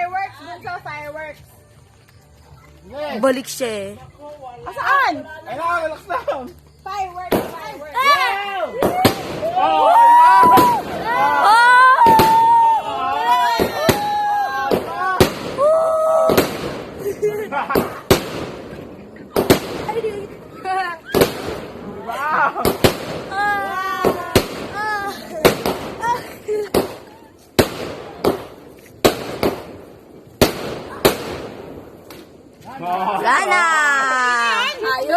Fireworks, bunso, fireworks. Balik siya eh. Saan? Ay na, relax lang. Fireworks, fireworks. Oh! Wow!